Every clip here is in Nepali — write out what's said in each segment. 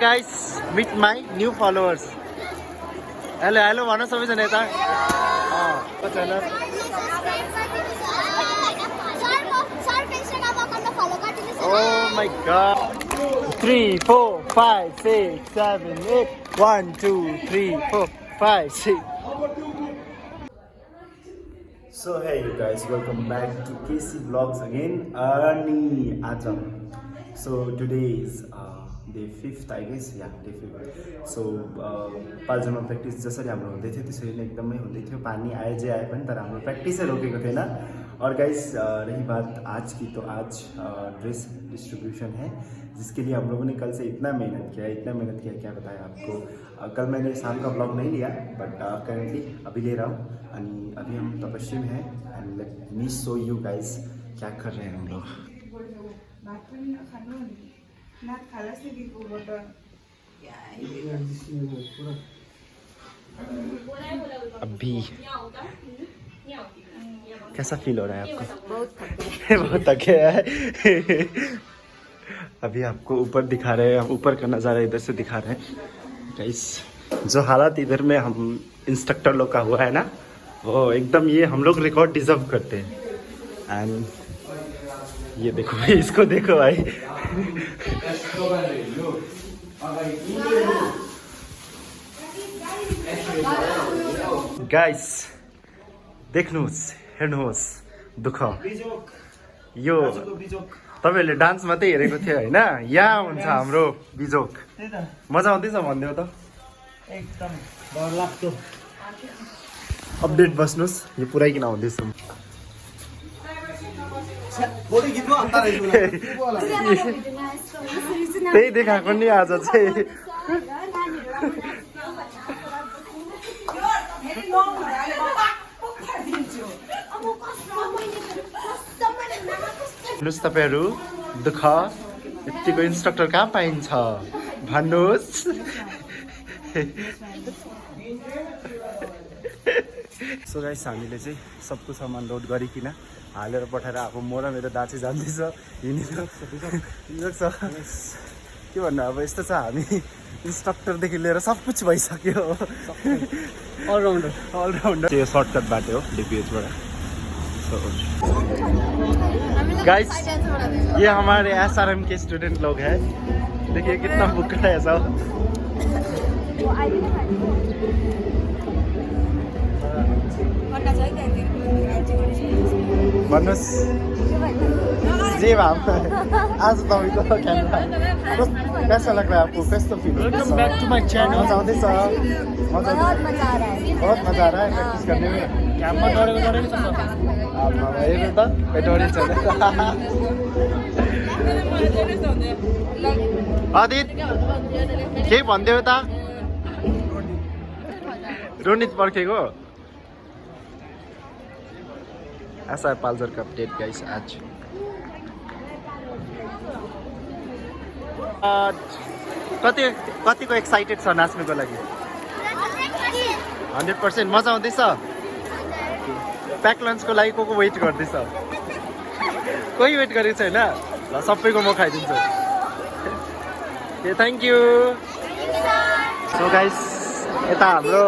Guys, meet my new followers. Hello, hello, भन सबैजना यता. Channel. Oh my god. 3, 4, 5, 6, 7, 8. 1, 2, 3, 4, 5, 6. So hey you guys, welcome back to KC Vlogs again. Ani Ajam. So today is day 5th, I guess. Yeah, day 5th. So पाँचजना प्र्याक्टिस जसरी हाम्रो हुँदै थियो त्यसरी नै एकदमै हुँदै थियो. पानी आए जे आए पनि तर हाम्रो प्र्याक्टिसै रोकेको थिएन. और गाइस रही बात आज की, तो आज ड्रेस डिस्ट्रीब्यूशन है जिसके लिए हम लोगों ने कल से इतना मेहनत किया क्या बताया आपको. कल मैंने शाम का ब्लॉग नहीं लिया बट करेंटली अभी ले रहा हूँ. और अभी हम तपस्वी में हैं and let me show you guys क्या कर रहे हैं हम लोग. अभी कैसा फील हो रहा है आपको? बहुत थके है. अभी आपको ऊपर दिखा रहे हैं, हम ऊपर का नज़ारा इधर से दिखा रहे हैं गाइस. जो हालात इधर में हम इंस्ट्रक्टर लोग का हुआ है ना, वो एकदम ये हम लोग रिकॉर्ड डिजर्व करते हैं. एंड ये देखो भाई, इसको देखो भाई. गाइस देख्नुहोस्, हेर्नुहोस् दुःख. यो तपाईँहरूले डान्स मात्रै हेरेको थियो होइन, यहाँ हुन्छ हाम्रो बिजोक. मजा आउँदैछ भनिदेऊ त. एकदम डर लाग्दो. अपडेट बस्नुहोस्, यो पुऱ्याइकन आउँदैछ. त्यही देखाएको नि आज चाहिँ. भन्नुहोस् तपाईँहरू, दुःख यतिको इन्स्ट्रक्टर कहाँ पाइन्छ भन्नुहोस्. सो गाइस हामीले चाहिँ सबको सामान लोड गरिकन हालेर पठाएर अब म र मेरो दाजु जाँदैछ हिँडेर. के भन्नु, अब यस्तो छ, हामी इन्स्ट्रक्टरदेखि लिएर सब कुछ भइसक्यो. अलराउन्डर. यो सर्टकट बाटो हो डिपिएचबाट. गाइस ये हमारे SRM के स्टूडेंट लोग हैं. देखिए कितना भूखा है सब. भन्नुहोस् जे भाव आज तपाईँको क्यामेरा कैसा लग रहा है आपको? कैसा feel? Welcome back to my channel. मजा आउँदैछ? बहुत मजा आ रहा है प्रैक्टिस करने में. क्याममा डरेको छ हेर्नु त, डरिन्छ. आदित केही भनिदेऊ त. रोनित पर्खेको. ऐसा है पाल्जर का अपडेट गाइस आज. कतिको एक्साइटेड छ नाच्नुको लागि? 100%. मजा आउँदैछ? प्याक लन्चको लागि को वेट गर्दैछ? कोही वेट गरेको छैन? ल सबैको म खाइदिन्छु. Thank you. सो गाइस यता हाम्रो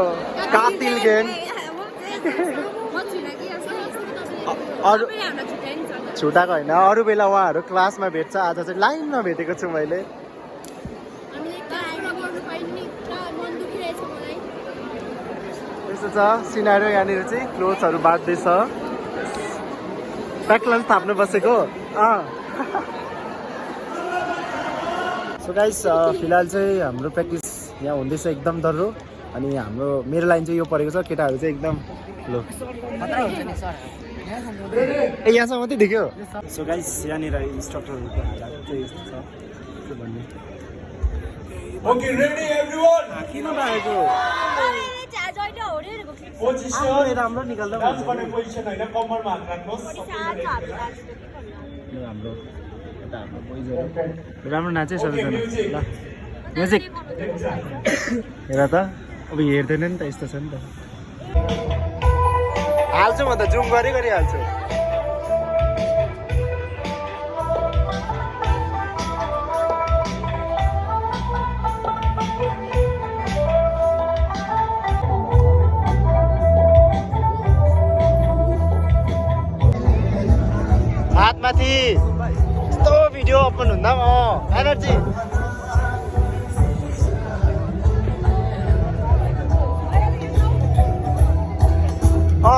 कातिल गेम. अरू छुटाएको होइन, अरू बेला उहाँहरू क्लासमा भेट्छ. आज चाहिँ लाइनमा भेटेको छु मैले. त्यस्तो छ सिनारी. यहाँनिर चाहिँ क्लोथ्सहरू बाँड्दैछ. प्याक लन्च थाप्नु बसेको. सो गाइस फिलहाल चाहिँ हाम्रो प्र्याक्टिस यहाँ हुँदैछ एकदम डह्रो. अनि हाम्रो मेरो लाइन चाहिँ यो परेको छ. केटाहरू चाहिँ एकदम लो. ए यहाँसम्म मात्रै देख्यो. सो गाइस यहाँनिर इन्स्ट्रक्टरहरूको हालत चाहिँ यस्तो छ के भन्ने. Okay ready everyone. किन लागेको राम्रो निकाल्दा डान्स गर्ने पोजिसन हैन, कम्मरमा हात राख्नुस्. हाम्रो यता हाम्रो बोइजहरु राम्रो नाचे सबैजना. ल म्युजिक हेर त. अब हेर्दैन नि त, यस्तो छ नि त. हाल्छु म त, जुम गरी हाल्छु. ओपन हुँदा पनि एनर्जी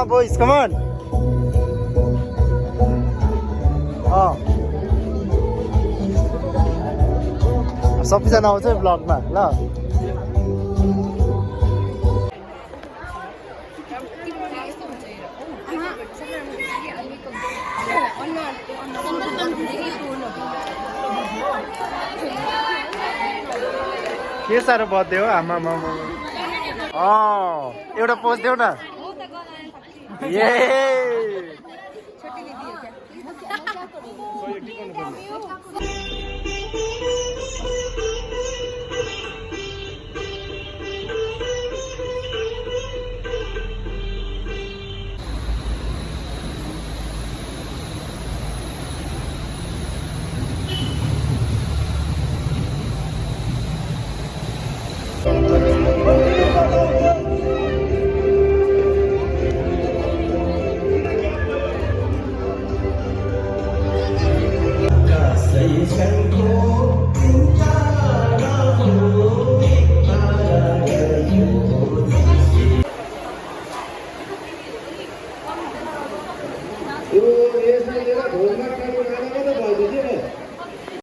बोइज कम अन सबैजना आउँछ ब्लगमा ल के साह्रो बर्थडे हो आमा एउटा पोज देऊ न